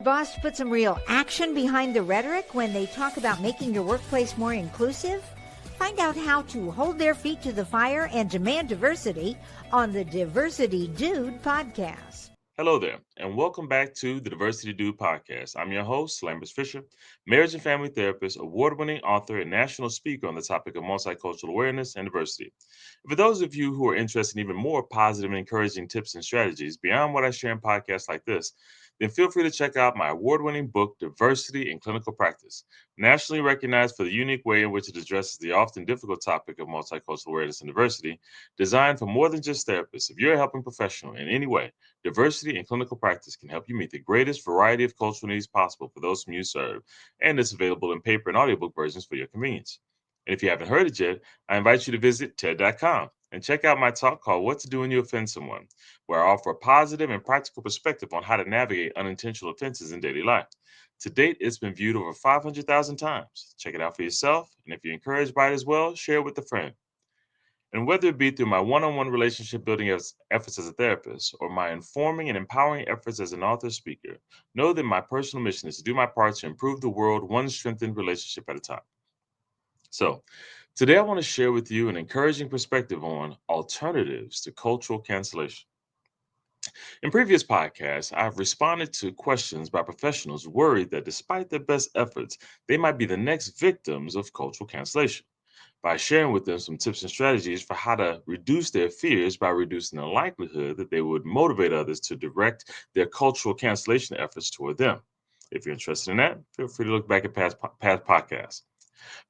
Boss put some real action behind the rhetoric when they talk about making your workplace more inclusive? Find out how to hold their feet to the fire and demand diversity on the Diversity Dude podcast. Hello there, and welcome back to the Diversity Dude podcast. I'm your host, Lambert Fisher, marriage and family therapist, award winning author, and national speaker on the topic of multicultural awareness and diversity. For those of you who are interested in even more positive and encouraging tips and strategies beyond what I share in podcasts like this, then feel free to check out my award winning book, Diversity in Clinical Practice, nationally recognized for the unique way in which it addresses the often difficult topic of multicultural awareness and diversity, designed for more than just therapists. If you're a helping professional in any way, diversity in clinical practice can help you meet the greatest variety of cultural needs possible for those whom you serve, and it's available in paper and audiobook versions for your convenience. And if you haven't heard it yet, I invite you to visit TED.com and check out my talk called What to Do When You Offend Someone, where I offer a positive and practical perspective on how to navigate unintentional offenses in daily life. To date, it's been viewed over 500,000 times. Check it out for yourself, and if you're encouraged by it as well, share it with a friend. And whether it be through my one on one relationship building efforts as a therapist or my informing and empowering efforts as an author speaker, know that my personal mission is to do my part to improve the world one strengthened relationship at a time. So, today I want to share with you an encouraging perspective on alternatives to cultural cancellation. In previous podcasts, I've responded to questions by professionals worried that despite their best efforts, they might be the next victims of cultural cancellation by sharing with them some tips and strategies for how to reduce their fears by reducing the likelihood that they would motivate others to direct their cultural cancellation efforts toward them. If you're interested in that, feel free to look back at past podcasts.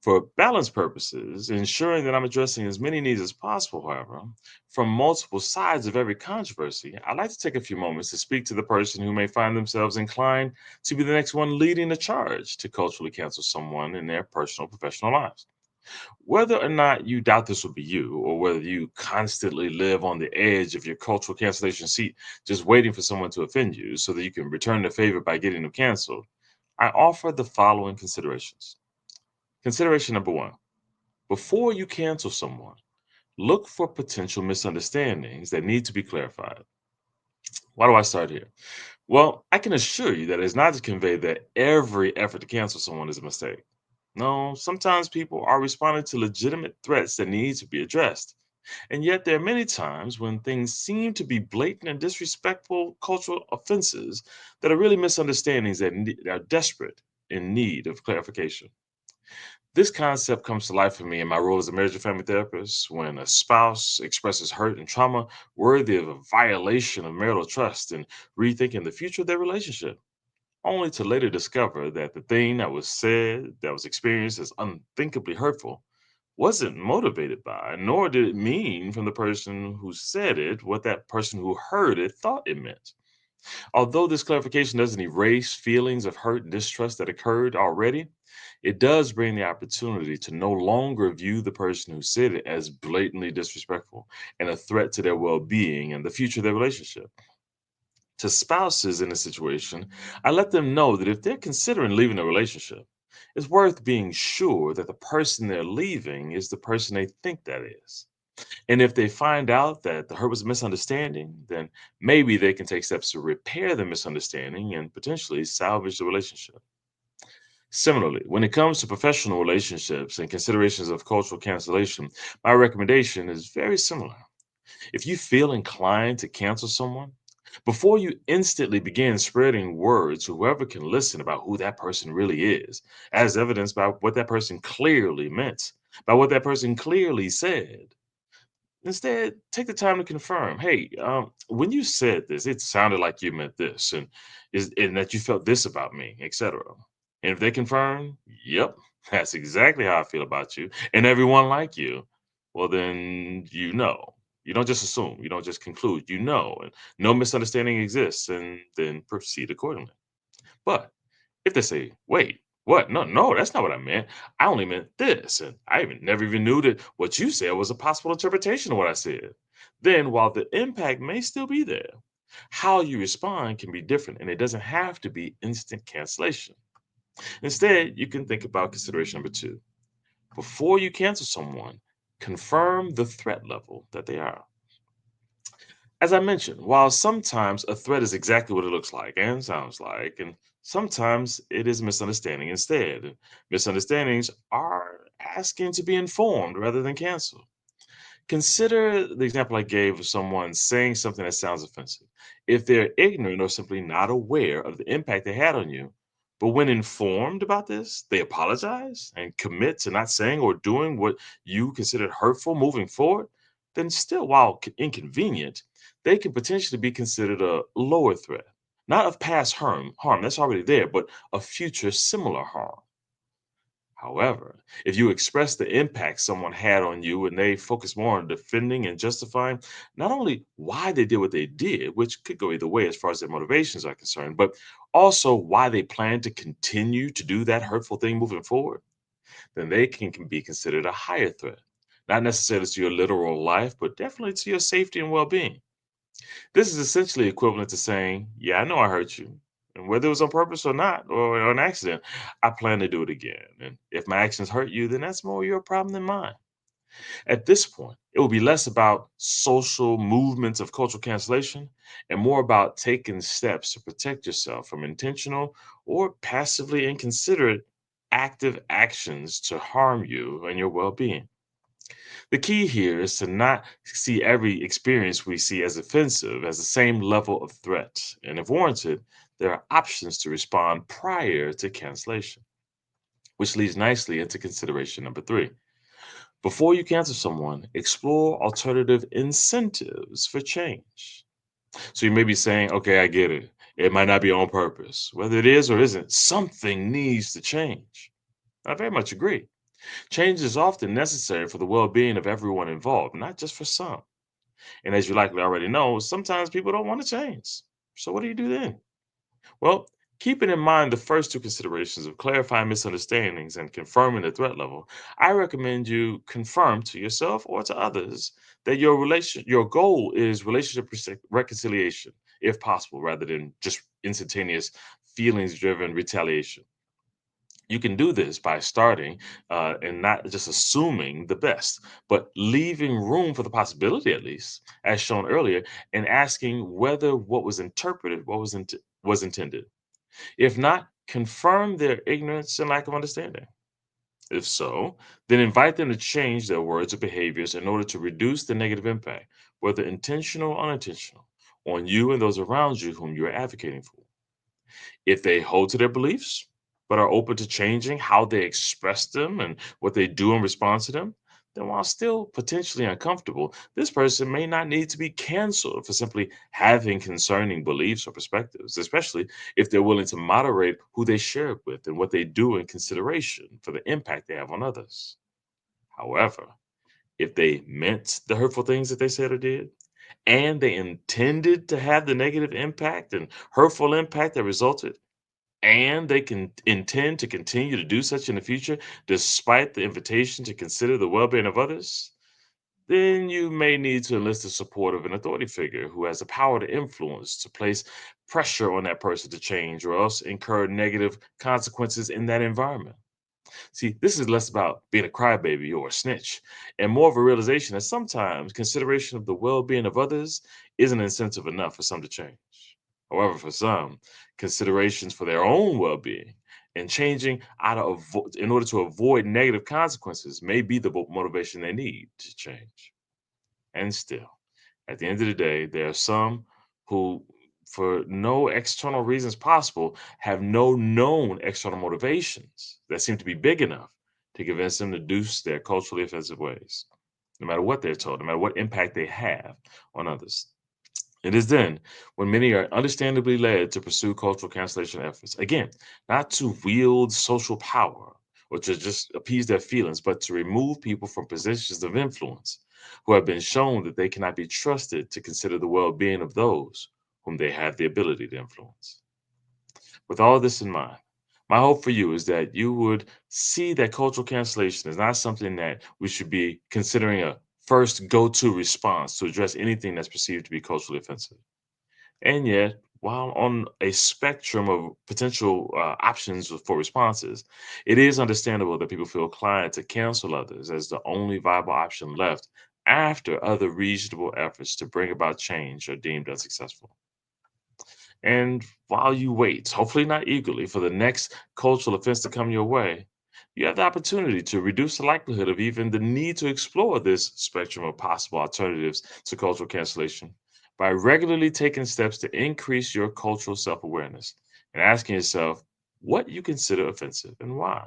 For balance purposes, ensuring that I'm addressing as many needs as possible, however, from multiple sides of every controversy, I'd like to take a few moments to speak to the person who may find themselves inclined to be the next one leading the charge to culturally cancel someone in their personal professional lives. Whether or not you doubt this will be you, or whether you constantly live on the edge of your cultural cancellation seat, just waiting for someone to offend you so that you can return the favor by getting them canceled, I offer the following considerations. Consideration number one: before you cancel someone, look for potential misunderstandings that need to be clarified. Why do I start here? Well, I can assure you that it's not to convey that every effort to cancel someone is a mistake. No, sometimes people are responding to legitimate threats that need to be addressed. And yet, there are many times when things seem to be blatant and disrespectful cultural offenses that are really misunderstandings that are desperate in need of clarification. This concept comes to life for me in my role as a marriage and family therapist when a spouse expresses hurt and trauma worthy of a violation of marital trust and rethinking the future of their relationship, only to later discover that the thing that was said, that was experienced as unthinkably hurtful, wasn't motivated by, nor did it mean from the person who said it what that person who heard it thought it meant. Although this clarification doesn't erase feelings of hurt and distrust that occurred already, it does bring the opportunity to no longer view the person who said it as blatantly disrespectful and a threat to their well being and the future of their relationship. To spouses in a situation, I let them know that if they're considering leaving a relationship, it's worth being sure that the person they're leaving is the person they think that is. And if they find out that the hurt was a misunderstanding, then maybe they can take steps to repair the misunderstanding and potentially salvage the relationship. Similarly, when it comes to professional relationships and considerations of cultural cancellation, my recommendation is very similar. If you feel inclined to cancel someone, before you instantly begin spreading word to whoever can listen about who that person really is, as evidenced by what that person clearly meant, by what that person clearly said, instead, take the time to confirm. Hey, when you said this, it sounded like you meant this, and that you felt this about me, etc. And if they confirm, yep, that's exactly how I feel about you, and everyone like you, well, then you know. You don't just assume. You don't just conclude. You know, and no misunderstanding exists, and then proceed accordingly. But if they say, wait, what? No, no, that's not what I meant. I only meant this. And I even never even knew that what you said was a possible interpretation of what I said. Then while the impact may still be there, how you respond can be different and it doesn't have to be instant cancellation. Instead, you can think about consideration number two. Before you cancel someone, confirm the threat level that they are. As I mentioned, while sometimes a threat is exactly what it looks like and sounds like, and Sometimes it is misunderstanding instead. Misunderstandings are asking to be informed rather than canceled. Consider the example I gave of someone saying something that sounds offensive. If they're ignorant or simply not aware of the impact they had on you, but when informed about this, they apologize and commit to not saying or doing what you considered hurtful moving forward, then still, while inconvenient, they can potentially be considered a lower threat. Not of past harm that's already there, but of future similar harm. However, if you express the impact someone had on you and they focus more on defending and justifying not only why they did what they did, which could go either way as far as their motivations are concerned, but also why they plan to continue to do that hurtful thing moving forward, then they can be considered a higher threat. Not necessarily to your literal life, but definitely to your safety and well being. This is essentially equivalent to saying, yeah, I know I hurt you. And whether it was on purpose or not, or an accident, I plan to do it again. And if my actions hurt you, then that's more your problem than mine. At this point, it will be less about social movements of cultural cancellation and more about taking steps to protect yourself from intentional or passively inconsiderate active actions to harm you and your well being. The key here is to not see every experience we see as offensive as the same level of threat. And if warranted, there are options to respond prior to cancellation, which leads nicely into consideration number three. Before you cancel someone, explore alternative incentives for change. So you may be saying, okay, I get it. It might not be on purpose. Whether it is or isn't, something needs to change. I very much agree. Change is often necessary for the well being of everyone involved, not just for some. And as you likely already know, sometimes people don't want to change. So what do you do then? Well, keeping in mind the first two considerations of clarifying misunderstandings and confirming the threat level, I recommend you confirm to yourself or to others that your goal is relationship reconciliation, if possible, rather than just instantaneous feelings driven retaliation. You can do this by starting and not just assuming the best, but leaving room for the possibility, at least, as shown earlier, and asking whether what was interpreted, was intended. If not, confirm their ignorance and lack of understanding. If so, then invite them to change their words or behaviors in order to reduce the negative impact, whether intentional or unintentional, on you and those around you whom you are advocating for. If they hold to their beliefs, but are open to changing how they express them and what they do in response to them, then while still potentially uncomfortable, this person may not need to be canceled for simply having concerning beliefs or perspectives, especially if they're willing to moderate who they share it with and what they do in consideration for the impact they have on others. However, if they meant the hurtful things that they said or did, and they intended to have the negative impact and hurtful impact that resulted, and they can intend to continue to do such in the future despite the invitation to consider the well-being of others, then you may need to enlist the support of an authority figure who has the power to influence, to place pressure on that person to change, or else incur negative consequences in that environment. See, this is less about being a crybaby or a snitch, and more of a realization that sometimes consideration of the well being of others isn't incentive enough for some to change. However, for some, considerations for their own well being and changing in order to avoid negative consequences may be the motivation they need to change. And still, at the end of the day, there are some who, for no external reasons possible, have no known external motivations that seem to be big enough to convince them to do their culturally offensive ways, no matter what they're told, no matter what impact they have on others. It is then when many are understandably led to pursue cultural cancellation efforts. Again, not to wield social power or to just appease their feelings, but to remove people from positions of influence who have been shown that they cannot be trusted to consider the well being of those whom they have the ability to influence. With all this in mind, my hope for you is that you would see that cultural cancellation is not something that we should be considering a first go to response to address anything that's perceived to be culturally offensive. And yet, while on a spectrum of potential options for responses, it is understandable that people feel inclined to cancel others as the only viable option left after other reasonable efforts to bring about change are deemed unsuccessful. And while you wait, hopefully not eagerly, for the next cultural offense to come your way, you have the opportunity to reduce the likelihood of even the need to explore this spectrum of possible alternatives to cultural cancellation by regularly taking steps to increase your cultural self awareness and asking yourself what you consider offensive and why.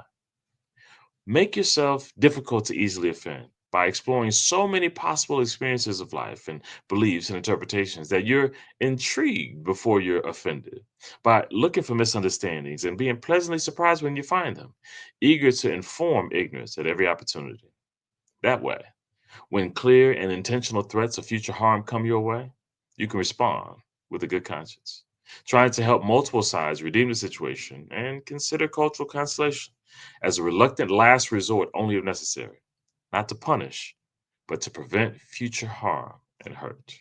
Make yourself difficult to easily offend by exploring so many possible experiences of life and beliefs and interpretations that you're intrigued before you're offended, by looking for misunderstandings and being pleasantly surprised when you find them, eager to inform ignorance at every opportunity. That way, when clear and intentional threats of future harm come your way, you can respond with a good conscience, trying to help multiple sides redeem the situation and consider cultural cancellation as a reluctant last resort only if necessary, not to punish, but to prevent future harm and hurt.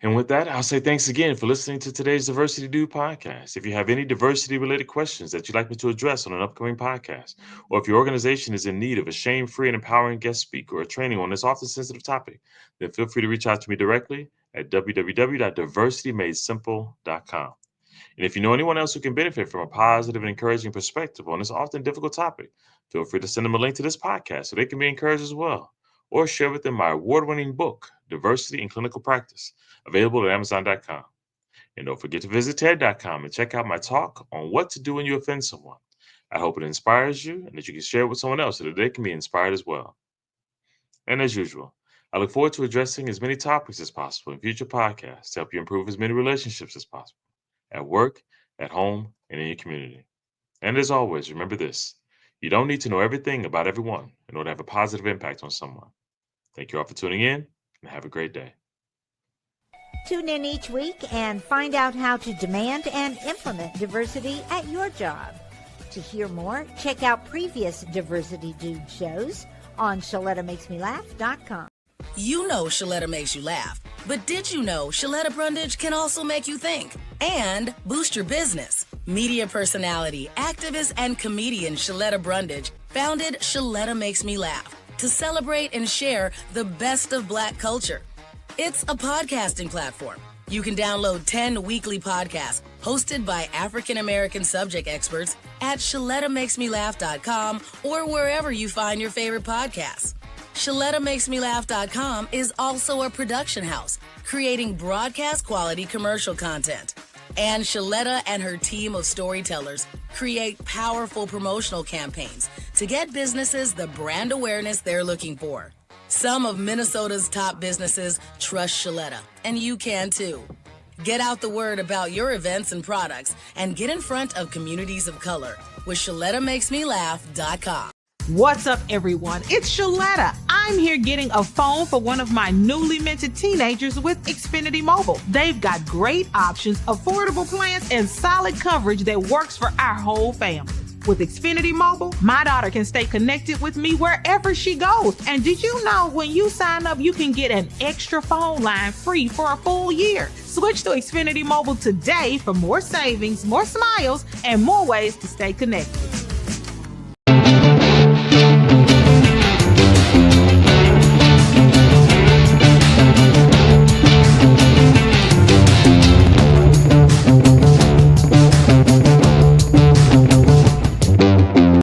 And with that, I'll say thanks again for listening to today's Diversity Dude podcast. If you have any diversity related questions that you'd like me to address on an upcoming podcast, or if your organization is in need of a shame free and empowering guest speaker or training on this often sensitive topic, then feel free to reach out to me directly at www.diversitymadesimple.com. And if you know anyone else who can benefit from a positive and encouraging perspective on this often difficult topic, feel free to send them a link to this podcast so they can be encouraged as well. Or share with them my award-winning book, Diversity in Clinical Practice, available at Amazon.com. And don't forget to visit TED.com and check out my talk on what to do when you offend someone. I hope it inspires you and that you can share it with someone else so that they can be inspired as well. And as usual, I look forward to addressing as many topics as possible in future podcasts to help you improve as many relationships as possible at work, at home, and in your community. And as always, remember this: you don't need to know everything about everyone in order to have a positive impact on someone. Thank you all for tuning in, and have a great day. Tune in each week and find out how to demand and implement diversity at your job. To hear more, check out previous Diversity Dude shows on ShalettaMakesMeLaugh.com. You know Shaletta makes you laugh, but did you know Shaletta Brundage can also make you think and boost your business? Media personality, activist, and comedian Shaletta Brundage founded Shaletta Makes Me Laugh to celebrate and share the best of Black culture. It's a podcasting platform. You can download 10 weekly podcasts hosted by African-American subject experts at ShalettaMakesMeLaugh.com or wherever you find your favorite podcasts. ShalettaMakesMeLaugh.com is also a production house, creating broadcast-quality commercial content. And Shaletta and her team of storytellers create powerful promotional campaigns to get businesses the brand awareness they're looking for. Some of Minnesota's top businesses trust Shaletta, and you can too. Get out the word about your events and products and get in front of communities of color with ShalettaMakesMeLaugh.com. What's up, everyone? It's Shaletta. I'm here getting a phone for one of my newly minted teenagers with Xfinity Mobile. They've got great options, affordable plans, and solid coverage that works for our whole family. With Xfinity Mobile, my daughter can stay connected with me wherever she goes. And did you know when you sign up, you can get an extra phone line free for a full year? Switch to Xfinity Mobile today for more savings, more smiles, and more ways to stay connected.